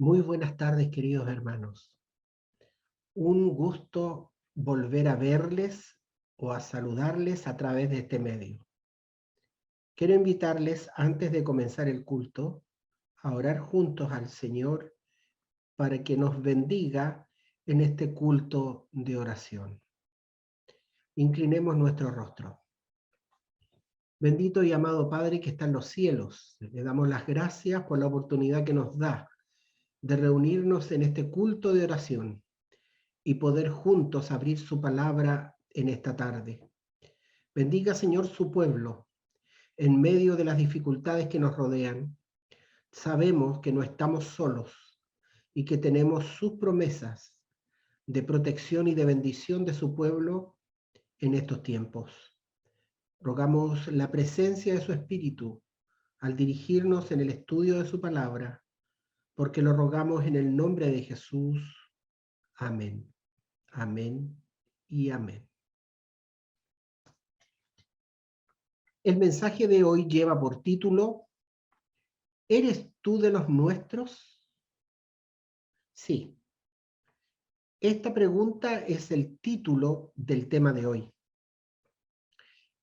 Muy buenas tardes, queridos hermanos. Un gusto volver a verles o a saludarles a través de este medio. Quiero invitarles, antes de comenzar el culto, a orar juntos al Señor para que nos bendiga en este culto de oración. Inclinemos nuestro rostro. Bendito y amado Padre que está en los cielos, le damos las gracias por la oportunidad que nos da de reunirnos en este culto de oración y poder juntos abrir su palabra en esta tarde. Bendiga, Señor, su pueblo en medio de las dificultades que nos rodean. Sabemos que no estamos solos y que tenemos sus promesas de protección y de bendición de su pueblo en estos tiempos. Rogamos la presencia de su Espíritu al dirigirnos en el estudio de su palabra, porque lo rogamos en el nombre de Jesús. Amén. Amén y amén. El mensaje de hoy lleva por título, ¿eres tú de los nuestros? Sí, esta pregunta es el título del tema de hoy.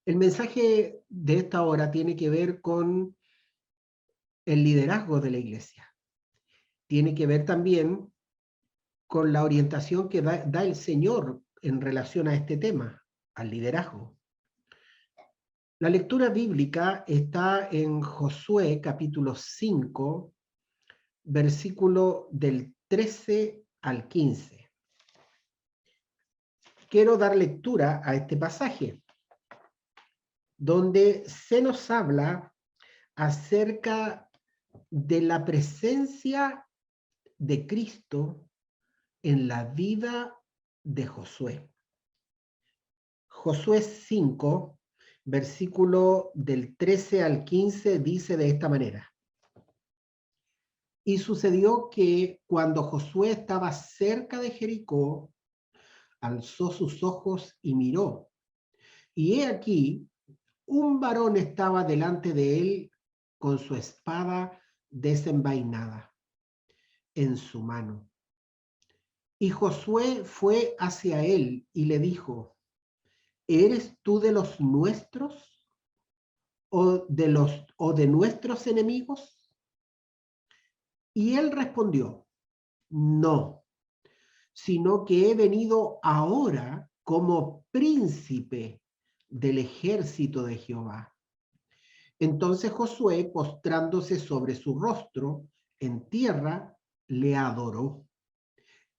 El mensaje de esta hora tiene que ver con el liderazgo de la iglesia. Tiene que ver también con la orientación que da el Señor en relación a este tema, al liderazgo. La lectura bíblica está en Josué capítulo 5, versículo del 13 al 15. Quiero dar lectura a este pasaje, donde se nos habla acerca de la presencia de Cristo en la vida de Josué. Josué 5, versículo del 13 al 15, dice de esta manera. Y sucedió que cuando Josué estaba cerca de Jericó, alzó sus ojos y miró. Y he aquí, un varón estaba delante de él con su espada desenvainada en su mano. Y Josué fue hacia él y le dijo, ¿eres tú de los nuestros o de nuestros enemigos? Y él respondió, no, sino que he venido ahora como príncipe del ejército de Jehová. Entonces Josué, postrándose sobre su rostro en tierra, le adoró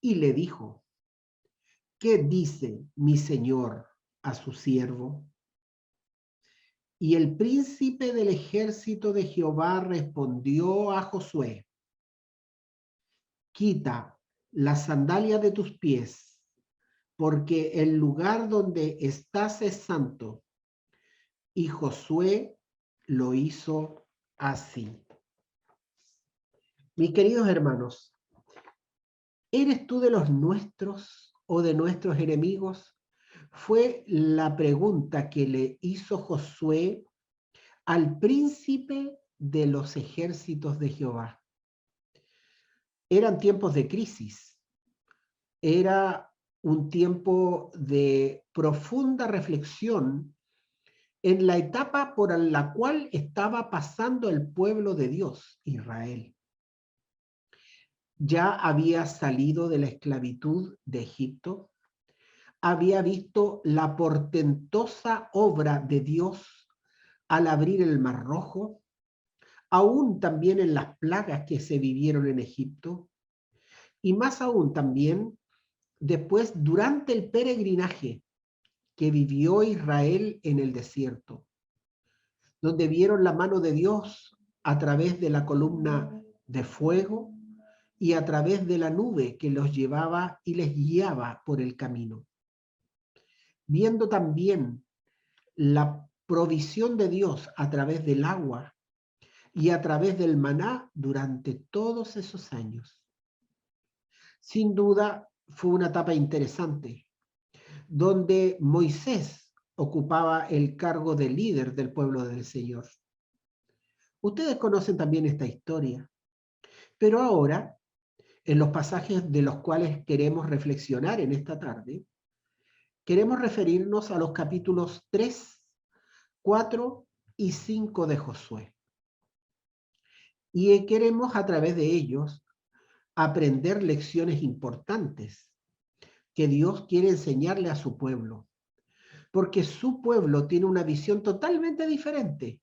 y le dijo, ¿qué dice mi señor a su siervo? Y el príncipe del ejército de Jehová respondió a Josué, quita la sandalia de tus pies, porque el lugar donde estás es santo. Y Josué lo hizo así. Mis queridos hermanos, ¿eres tú de los nuestros o de nuestros enemigos? Fue la pregunta que le hizo Josué al príncipe de los ejércitos de Jehová. Eran tiempos de crisis, era un tiempo de profunda reflexión en la etapa por la cual estaba pasando el pueblo de Dios, Israel. Ya había salido de la esclavitud de Egipto, había visto la portentosa obra de Dios al abrir el Mar Rojo, aún también en las plagas que se vivieron en Egipto, y más aún también después durante el peregrinaje que vivió Israel en el desierto, donde vieron la mano de Dios a través de la columna de fuego y a través de la nube que los llevaba y les guiaba por el camino. Viendo también la provisión de Dios a través del agua y a través del maná durante todos esos años. Sin duda fue una etapa interesante, donde Moisés ocupaba el cargo de líder del pueblo del Señor. Ustedes conocen también esta historia, pero ahora en los pasajes de los cuales queremos reflexionar en esta tarde, queremos referirnos a los capítulos 3, 4 y 5 de Josué. Y queremos a través de ellos aprender lecciones importantes que Dios quiere enseñarle a su pueblo, porque su pueblo tiene una visión totalmente diferente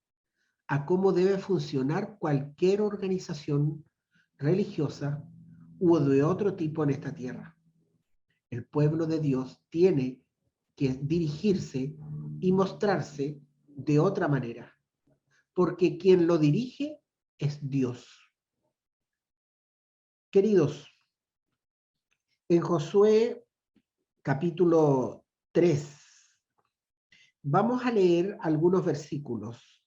a cómo debe funcionar cualquier organización religiosa u de otro tipo en esta tierra. El pueblo de Dios tiene que dirigirse y mostrarse de otra manera, porque quien lo dirige es Dios. Queridos, en Josué capítulo 3, vamos a leer algunos versículos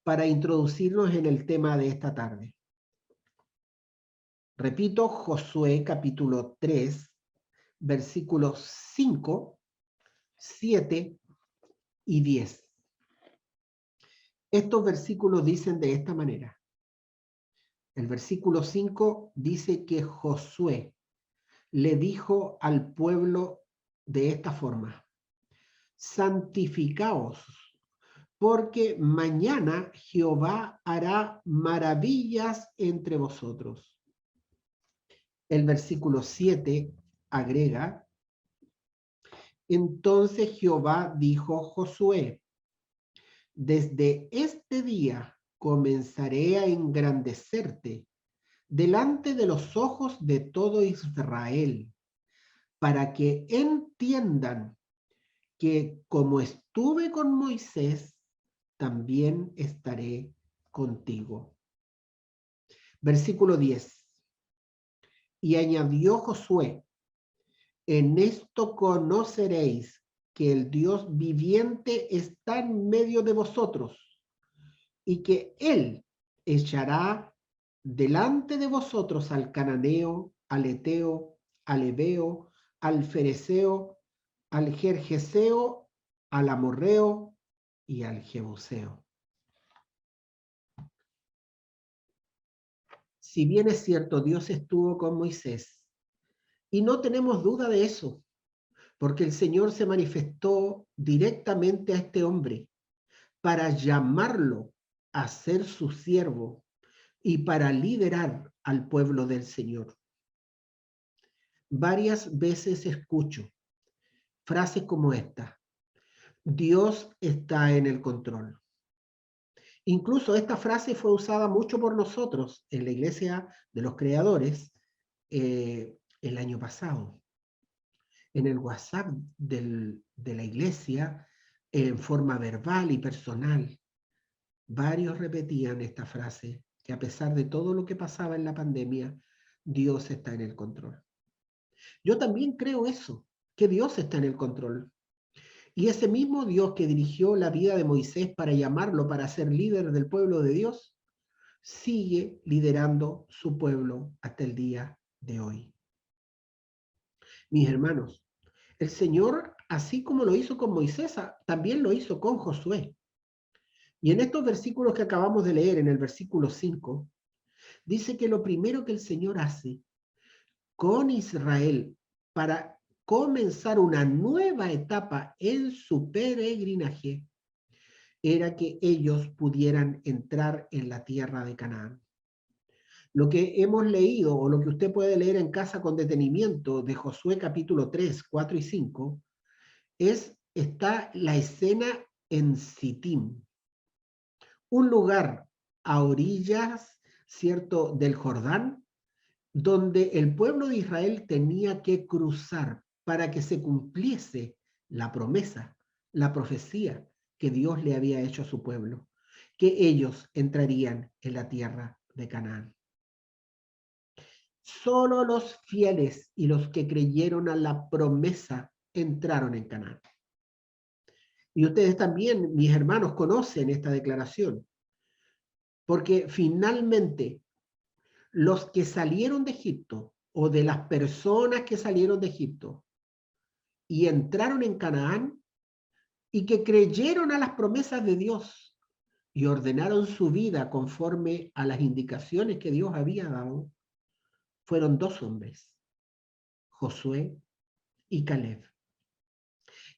para introducirnos en el tema de esta tarde. Repito, Josué capítulo 3, versículos 5, 7 y 10. Estos versículos dicen de esta manera. El versículo 5 dice que Josué le dijo al pueblo de esta forma: santificaos, porque mañana Jehová hará maravillas entre vosotros. El versículo 7 agrega: entonces Jehová dijo a Josué: desde este día comenzaré a engrandecerte delante de los ojos de todo Israel, para que entiendan que como estuve con Moisés, también estaré contigo. Versículo 10. Y añadió Josué: en esto conoceréis que el Dios viviente está en medio de vosotros, y que Él echará delante de vosotros al cananeo, al eteo, al heveo, al fereceo, al gergeseo, al amorreo y al jebuseo. Si bien es cierto, Dios estuvo con Moisés, y no tenemos duda de eso, porque el Señor se manifestó directamente a este hombre para llamarlo a ser su siervo y para liderar al pueblo del Señor. Varias veces escucho frases como esta: Dios está en el control. Incluso esta frase fue usada mucho por nosotros en la Iglesia de los Creadores el año pasado. En el WhatsApp de la iglesia, en forma verbal y personal, varios repetían esta frase, que a pesar de todo lo que pasaba en la pandemia, Dios está en el control. Yo también creo eso, que Dios está en el control. Y ese mismo Dios que dirigió la vida de Moisés para llamarlo para ser líder del pueblo de Dios, sigue liderando su pueblo hasta el día de hoy. Mis hermanos, el Señor, así como lo hizo con Moisés, también lo hizo con Josué. Y en estos versículos que acabamos de leer, en el versículo 5, dice que lo primero que el Señor hace con Israel para comenzar una nueva etapa en su peregrinaje era que ellos pudieran entrar en la tierra de Canaán. Lo que hemos leído, o lo que usted puede leer en casa con detenimiento, de Josué capítulo 3, 4 y 5, está la escena en Sittim, un lugar a orillas, ¿cierto?, del Jordán, donde el pueblo de Israel tenía que cruzar para que se cumpliese la promesa, la profecía que Dios le había hecho a su pueblo, que ellos entrarían en la tierra de Canaán. Solo los fieles y los que creyeron a la promesa entraron en Canaán. Y ustedes también, mis hermanos, conocen esta declaración, porque finalmente los que salieron de Egipto, o de las personas que salieron de Egipto y entraron en Canaán, y que creyeron a las promesas de Dios y ordenaron su vida conforme a las indicaciones que Dios había dado, fueron dos hombres, Josué y Caleb.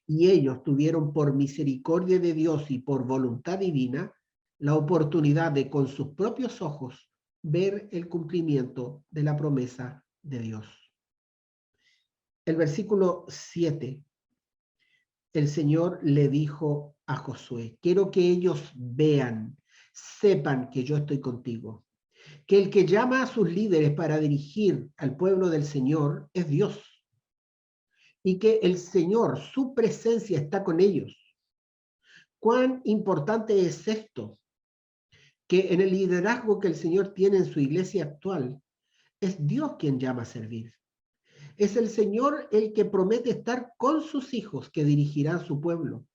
Y ellos tuvieron por misericordia de Dios y por voluntad divina la oportunidad de con sus propios ojos ver el cumplimiento de la promesa de Dios. El versículo 7, el Señor le dijo a Josué, quiero que ellos vean, sepan que yo estoy contigo, que el que llama a sus líderes para dirigir al pueblo del Señor es Dios, y que el Señor, su presencia está con ellos. ¿Cuán importante es esto? Que en el liderazgo que el Señor tiene en su iglesia actual, es Dios quien llama a servir. Es el Señor el que promete estar con sus hijos que dirigirán su pueblo,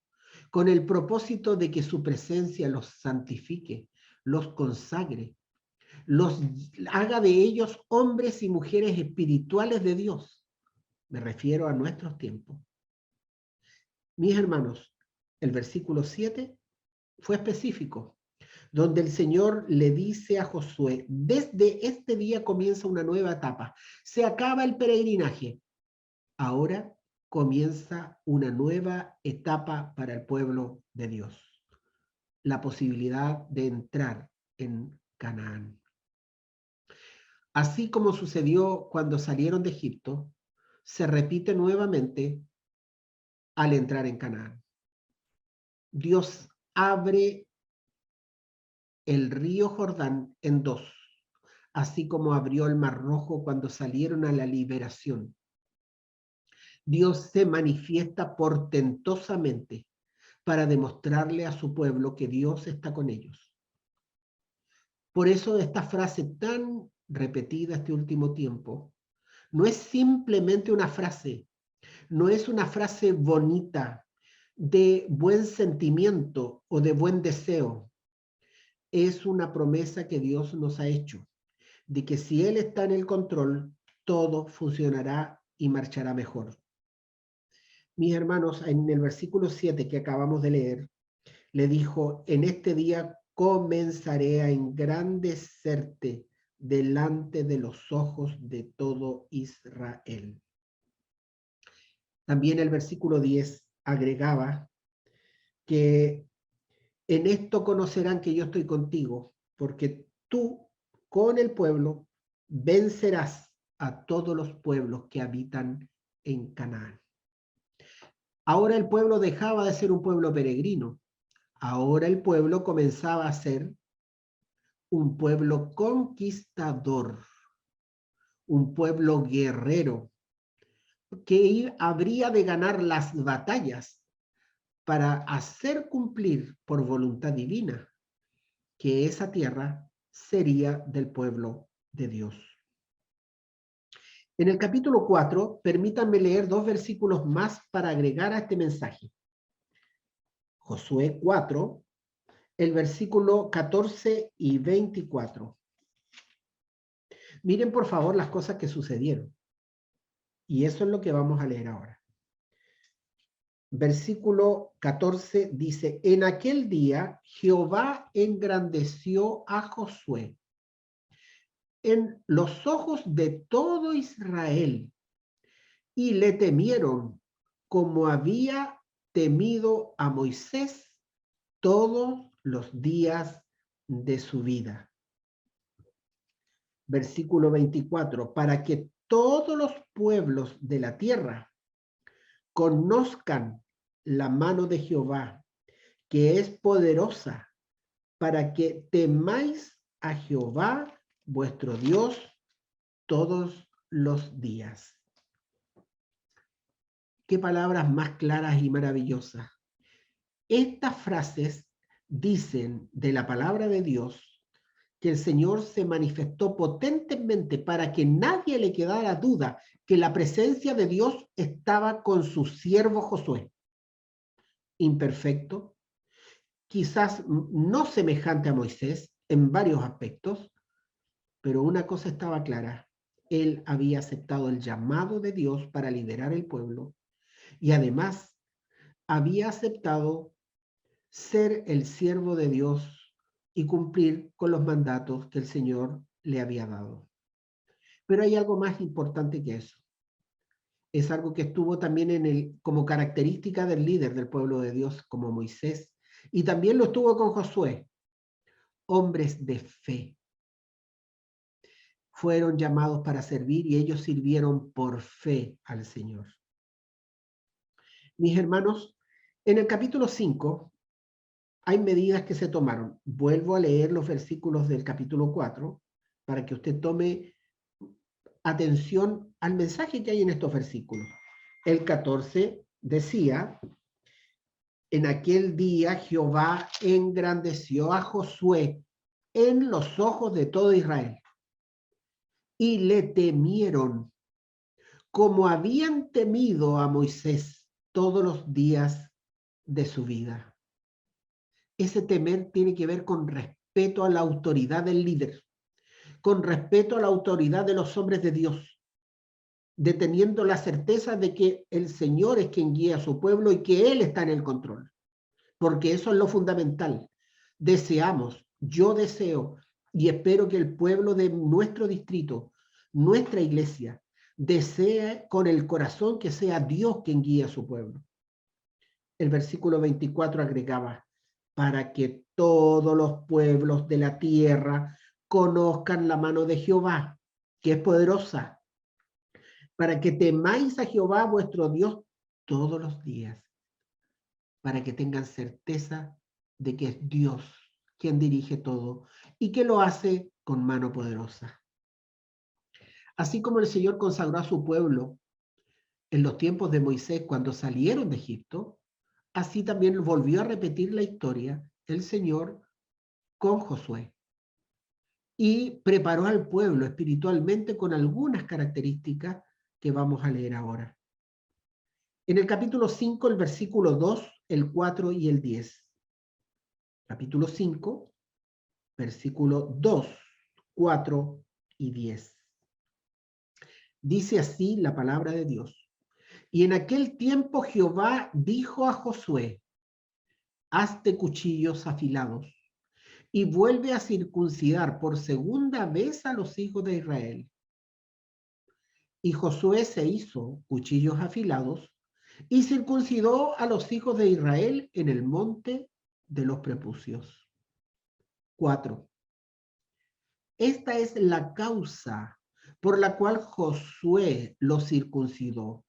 con el propósito de que su presencia los santifique, los consagre, los haga de ellos hombres y mujeres espirituales de Dios. Me refiero a nuestros tiempos. Mis hermanos, el versículo 7 fue específico, donde el Señor le dice a Josué, desde este día comienza una nueva etapa, se acaba el peregrinaje, ahora comienza una nueva etapa para el pueblo de Dios, la posibilidad de entrar en Canaán. Así como sucedió cuando salieron de Egipto, se repite nuevamente al entrar en Canaán. Dios abre el río Jordán en dos, así como abrió el Mar Rojo cuando salieron a la liberación. Dios se manifiesta portentosamente para demostrarle a su pueblo que Dios está con ellos. Por eso esta frase tan repetida este último tiempo no es simplemente una frase, no es una frase bonita de buen sentimiento o de buen deseo. Es una promesa que Dios nos ha hecho, de que si Él está en el control, todo funcionará y marchará mejor. Mis hermanos, en el versículo 7 que acabamos de leer, le dijo, en este día comenzaré a engrandecerte delante de los ojos de todo Israel. También el versículo 10 agregaba que en esto conocerán que yo estoy contigo, porque tú con el pueblo vencerás a todos los pueblos que habitan en Canaán. Ahora el pueblo dejaba de ser un pueblo peregrino. Ahora el pueblo comenzaba a ser un pueblo conquistador, un pueblo guerrero, que habría de ganar las batallas para hacer cumplir por voluntad divina que esa tierra sería del pueblo de Dios. En el capítulo 4, permítanme leer 2 versículos más para agregar a este mensaje. Josué 4, el versículo 14 y 24. Miren por favor las cosas que sucedieron. Y eso es lo que vamos a leer ahora. Versículo 14 dice, en aquel día Jehová engrandeció a Josué en los ojos de todo Israel y le temieron como había temido a Moisés todos los días de su vida. Versículo 24, para que todos los pueblos de la tierra conozcan la mano de Jehová, que es poderosa, para que temáis a Jehová, vuestro Dios, todos los días. Qué palabras más claras y maravillosas. Estas frases dicen de la palabra de Dios que el Señor se manifestó potentemente para que nadie le quedara duda que la presencia de Dios estaba con su siervo Josué. Imperfecto, quizás no semejante a Moisés en varios aspectos, pero una cosa estaba clara, él había aceptado el llamado de Dios para liderar el pueblo y además había aceptado ser el siervo de Dios y cumplir con los mandatos que el Señor le había dado. Pero hay algo más importante que eso. Es algo que estuvo también como característica del líder del pueblo de Dios, como Moisés, y también lo estuvo con Josué. Hombres de fe. Fueron llamados para servir y ellos sirvieron por fe al Señor. Mis hermanos, en el capítulo 5 hay medidas que se tomaron. Vuelvo a leer los versículos del capítulo 4 para que usted tome atención al mensaje que hay en estos versículos. El 14 decía: en aquel día Jehová engrandeció a Josué en los ojos de todo Israel, y le temieron como habían temido a Moisés todos los días de su vida. Ese temer tiene que ver con respeto a la autoridad del líder, con respeto a la autoridad de los hombres de Dios, teniendo la certeza de que el Señor es quien guía a su pueblo y que Él está en el control, porque eso es lo fundamental. Yo deseo y espero que el pueblo de nuestro distrito, nuestra iglesia, desee con el corazón que sea Dios quien guíe a su pueblo. El versículo 24 agregaba: para que todos los pueblos de la tierra conozcan la mano de Jehová, que es poderosa, para que temáis a Jehová vuestro Dios todos los días, para que tengan certeza de que es Dios quien dirige todo y que lo hace con mano poderosa. Así como el Señor consagró a su pueblo en los tiempos de Moisés cuando salieron de Egipto, así también volvió a repetir la historia el Señor con Josué y preparó al pueblo espiritualmente con algunas características que vamos a leer ahora. En el capítulo 5, el versículo 2, el 4 y el 10. Capítulo 5, versículo 2, 4 y 10. Dice así la palabra de Dios: y en aquel tiempo Jehová dijo a Josué: hazte cuchillos afilados y vuelve a circuncidar por segunda vez a los hijos de Israel. Y Josué se hizo cuchillos afilados y circuncidó a los hijos de Israel en el monte de los prepucios. 4. Esta es la causa por la cual Josué los circuncidó.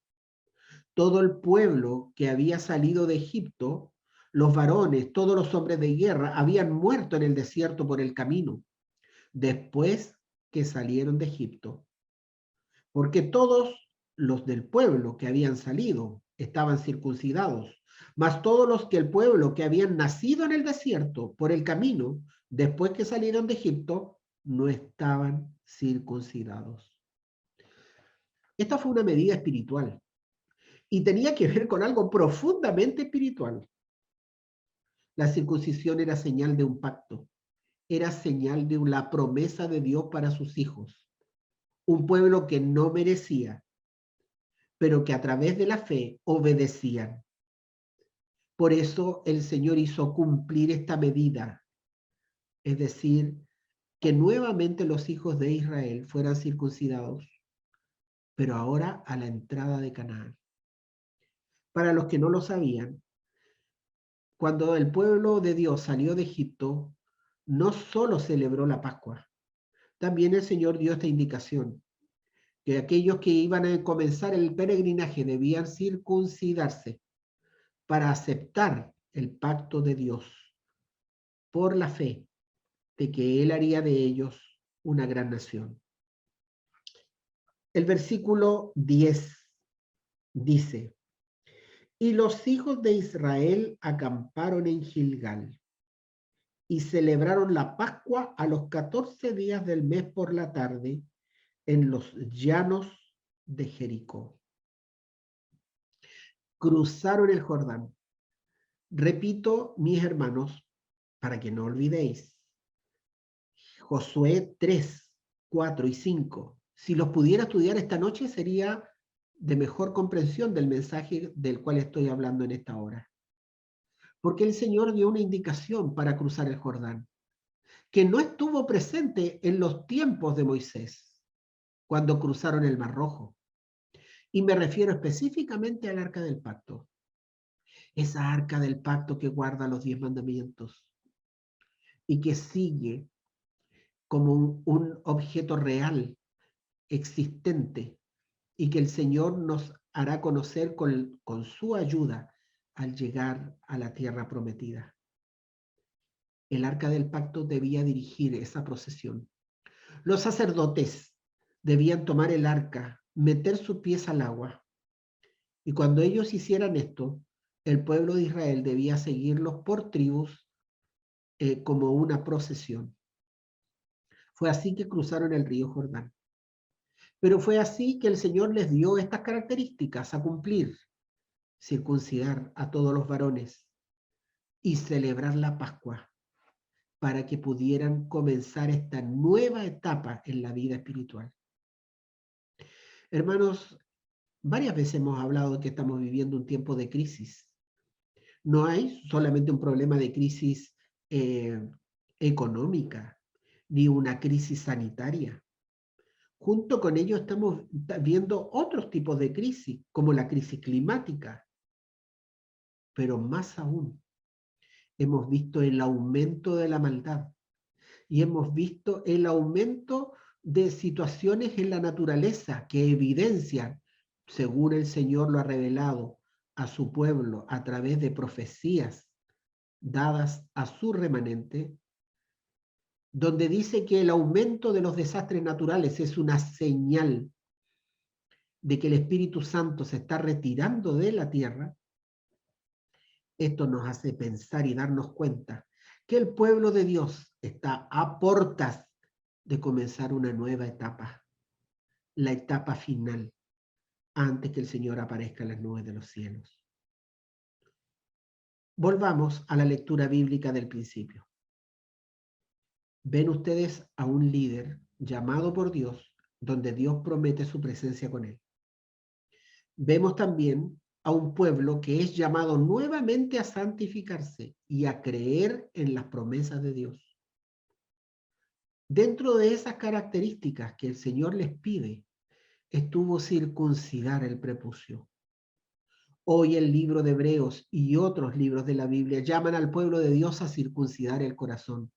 Todo el pueblo que había salido de Egipto, los varones, todos los hombres de guerra, habían muerto en el desierto por el camino, después que salieron de Egipto. Porque todos los del pueblo que habían salido estaban circuncidados, mas todos los que el pueblo que habían nacido en el desierto por el camino, después que salieron de Egipto, no estaban circuncidados. Esta fue una medida espiritual y tenía que ver con algo profundamente espiritual. La circuncisión era señal de un pacto, era señal de la promesa de Dios para sus hijos, un pueblo que no merecía, pero que a través de la fe obedecían. Por eso el Señor hizo cumplir esta medida, es decir, que nuevamente los hijos de Israel fueran circuncidados, pero ahora a la entrada de Canaán. Para los que no lo sabían, cuando el pueblo de Dios salió de Egipto, no solo celebró la Pascua, también el Señor dio esta indicación, que aquellos que iban a comenzar el peregrinaje debían circuncidarse para aceptar el pacto de Dios por la fe de que Él haría de ellos una gran nación. El versículo 10 dice: y los hijos de Israel acamparon en Gilgal y celebraron la Pascua a los 14 días del mes por la tarde en los llanos de Jericó. Cruzaron el Jordán. Repito, mis hermanos, para que no olvidéis, Josué 3, 4 y 5. Si los pudiera estudiar esta noche sería de mejor comprensión del mensaje del cual estoy hablando en esta hora. Porque el Señor dio una indicación para cruzar el Jordán, que no estuvo presente en los tiempos de Moisés. cuando cruzaron el Mar Rojo. Y me refiero específicamente al Arca del Pacto. Esa Arca del Pacto que guarda los 10 mandamientos y que sigue como un objeto real, existente, y que el Señor nos hará conocer con su ayuda al llegar a la tierra prometida. El Arca del Pacto debía dirigir esa procesión. Los sacerdotes debían tomar el arca, meter sus pies al agua, y cuando ellos hicieran esto, el pueblo de Israel debía seguirlos por tribus como una procesión. Fue así que cruzaron el río Jordán. Pero fue así que el Señor les dio estas características a cumplir: circuncidar a todos los varones y celebrar la Pascua para que pudieran comenzar esta nueva etapa en la vida espiritual. Hermanos, varias veces hemos hablado de que estamos viviendo un tiempo de crisis. No hay solamente un problema de crisis económica, ni una crisis sanitaria. Junto con ello estamos viendo otros tipos de crisis, como la crisis climática. Pero más aún, hemos visto el aumento de la maldad y hemos visto el aumento de situaciones en la naturaleza que evidencian, según el Señor lo ha revelado a su pueblo a través de profecías dadas a su remanente, donde dice que el aumento de los desastres naturales es una señal de que el Espíritu Santo se está retirando de la tierra. Esto nos hace pensar y darnos cuenta que el pueblo de Dios está a puertas de comenzar una nueva etapa, la etapa final, antes que el Señor aparezca en las nubes de los cielos. Volvamos a la lectura bíblica del principio. Ven ustedes a un líder llamado por Dios, donde Dios promete su presencia con él. Vemos también a un pueblo que es llamado nuevamente a santificarse y a creer en las promesas de Dios. Dentro de esas características que el Señor les pide, estuvo circuncidar el prepucio. Hoy el libro de Hebreos y otros libros de la Biblia llaman al pueblo de Dios a circuncidar el corazón.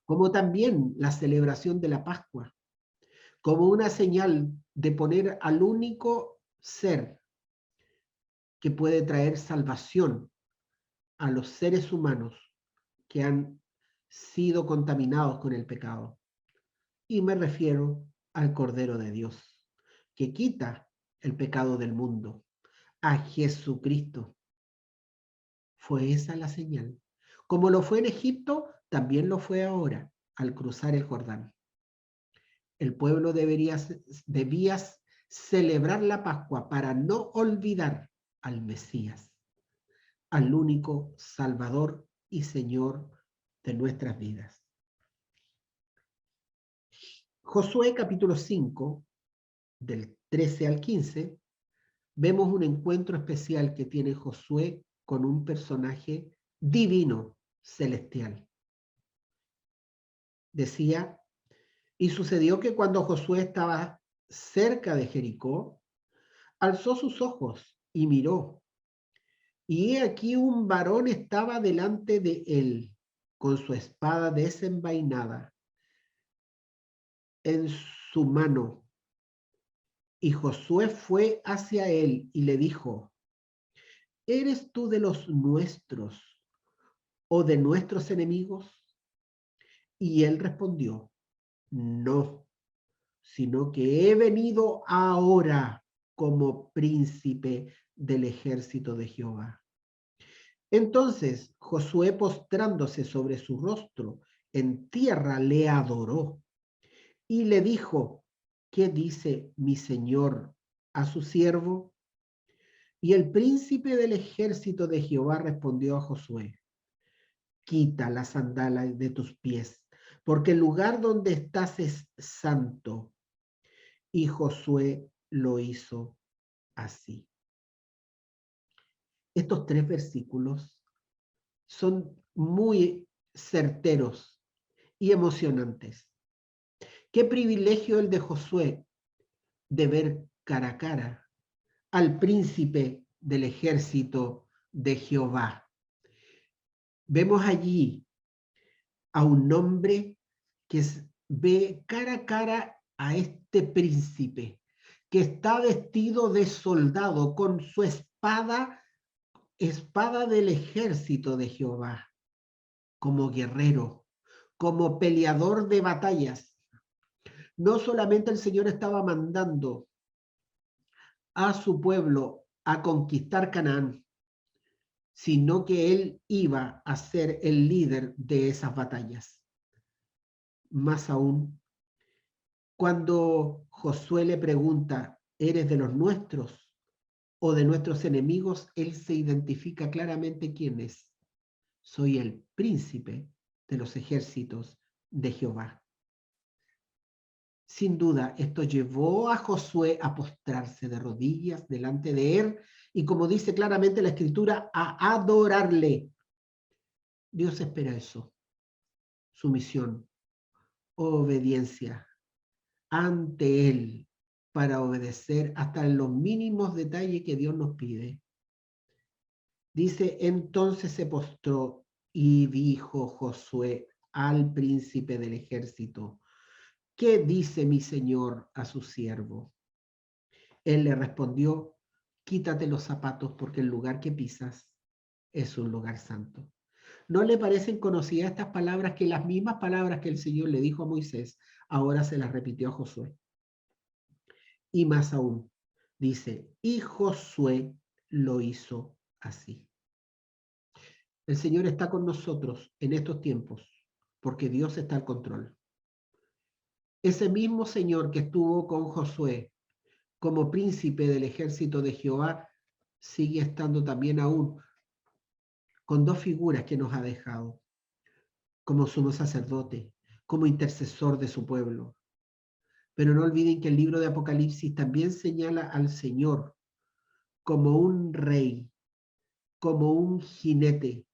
Como también la celebración de la Pascua, como una señal de poner al único ser que puede traer salvación a los seres humanos que han sido contaminados con el pecado. Y me refiero al Cordero de Dios, que quita el pecado del mundo, a Jesucristo. Fue esa la señal. Como lo fue en Egipto, también lo fue ahora, al cruzar el Jordán. El pueblo debía celebrar la Pascua para no olvidar al Mesías, al único Salvador y Señor de nuestras vidas. Josué capítulo 5, del 13 al 15, vemos un encuentro especial que tiene Josué con un personaje divino, celestial. Decía: y sucedió que cuando Josué estaba cerca de Jericó, alzó sus ojos y miró, y he aquí un varón estaba delante de él, con su espada desenvainada en su mano. Y Josué fue hacia él y le dijo: ¿eres tú de los nuestros o de nuestros enemigos? Y él respondió: no, sino que he venido ahora como príncipe del ejército de Jehová. Entonces Josué, postrándose sobre su rostro en tierra, le adoró y le dijo: ¿qué dice mi señor a su siervo? Y el príncipe del ejército de Jehová respondió a Josué: quita las sandalias de tus pies, porque el lugar donde estás es santo. Y Josué lo hizo así. Estos 3 versículos son muy certeros y emocionantes. Qué privilegio el de Josué de ver cara a cara al príncipe del ejército de Jehová. Vemos allí a un hombre que ve cara a cara a este príncipe, que está vestido de soldado con su espada, espada del ejército de Jehová, como guerrero, como peleador de batallas. No solamente el Señor estaba mandando a su pueblo a conquistar Canaán, sino que él iba a ser el líder de esas batallas. Más aún, cuando Josué le pregunta, ¿eres de los nuestros o de nuestros enemigos? Él se identifica claramente quién es. Soy el príncipe de los ejércitos de Jehová. Sin duda, esto llevó a Josué a postrarse de rodillas delante de él y, como dice claramente la Escritura, a adorarle. Dios espera eso, sumisión, obediencia ante Él para obedecer hasta en los mínimos detalles que Dios nos pide. Dice, entonces se postró y dijo Josué al príncipe del ejército, ¿qué dice mi señor a su siervo? Él le respondió, quítate los zapatos porque el lugar que pisas es un lugar santo. ¿No le parecen conocidas estas palabras, que las mismas palabras que el Señor le dijo a Moisés, ahora se las repitió a Josué? Y más aún, dice, y Josué lo hizo así. El Señor está con nosotros en estos tiempos, porque Dios está al control. Ese mismo Señor que estuvo con Josué como príncipe del ejército de Jehová, sigue estando también aún con dos figuras que nos ha dejado, como sumo sacerdote, como intercesor de su pueblo. Pero no olviden que el libro de Apocalipsis también señala al Señor como un rey, como un jinete,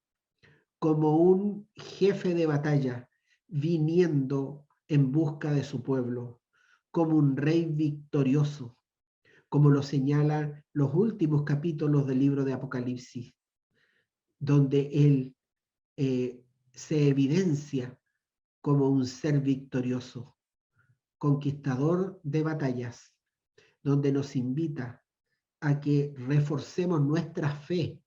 como un jefe de batalla, viniendo en busca de su pueblo, como un rey victorioso, como lo señalan los últimos capítulos del libro de Apocalipsis, donde él se evidencia como un ser victorioso, conquistador de batallas, donde nos invita a que reforcemos nuestra fe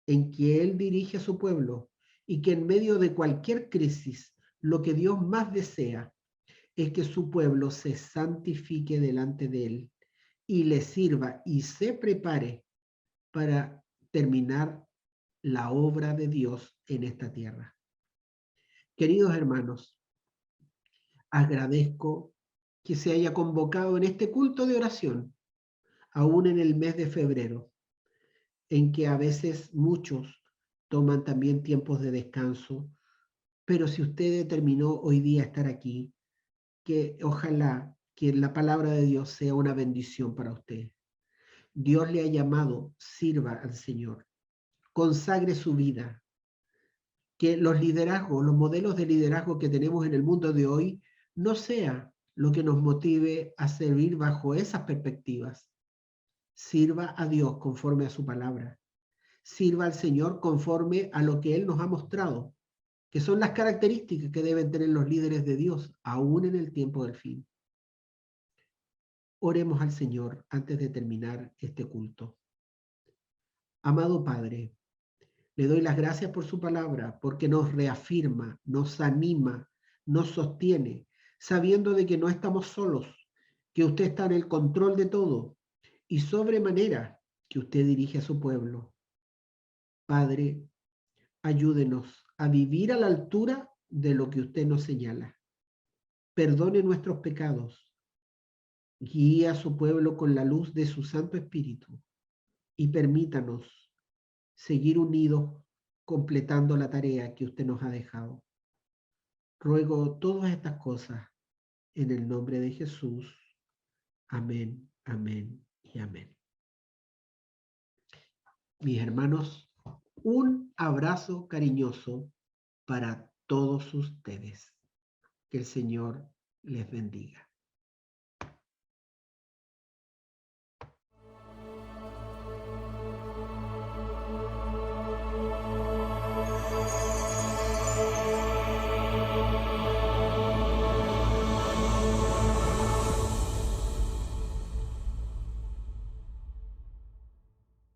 en que Él dirige a su pueblo y que en medio de cualquier crisis, lo que Dios más desea es que su pueblo se santifique delante de Él y le sirva y se prepare para terminar la obra de Dios en esta tierra. Queridos hermanos, agradezco que se haya convocado en este culto de oración, aún en el mes de febrero, en que a veces muchos toman también tiempos de descanso, pero si usted determinó hoy día estar aquí, que ojalá que la palabra de Dios sea una bendición para usted. Dios le ha llamado, sirva al Señor, consagre su vida, que los liderazgos, los modelos de liderazgo que tenemos en el mundo de hoy, no sea lo que nos motive a servir bajo esas perspectivas. Sirva a Dios conforme a su palabra. Sirva al Señor conforme a lo que Él nos ha mostrado, que son las características que deben tener los líderes de Dios, aún en el tiempo del fin. Oremos al Señor antes de terminar este culto. Amado Padre, le doy las gracias por su palabra, porque nos reafirma, nos anima, nos sostiene, sabiendo de que no estamos solos, que usted está en el control de todo y sobremanera que usted dirige a su pueblo. Padre, ayúdenos a vivir a la altura de lo que usted nos señala. Perdone nuestros pecados, guíe a su pueblo con la luz de su Santo Espíritu y permítanos seguir unidos completando la tarea que usted nos ha dejado. Ruego todas estas cosas en el nombre de Jesús. Amén, amén y amén. Mis hermanos, un abrazo cariñoso para todos ustedes. Que el Señor les bendiga.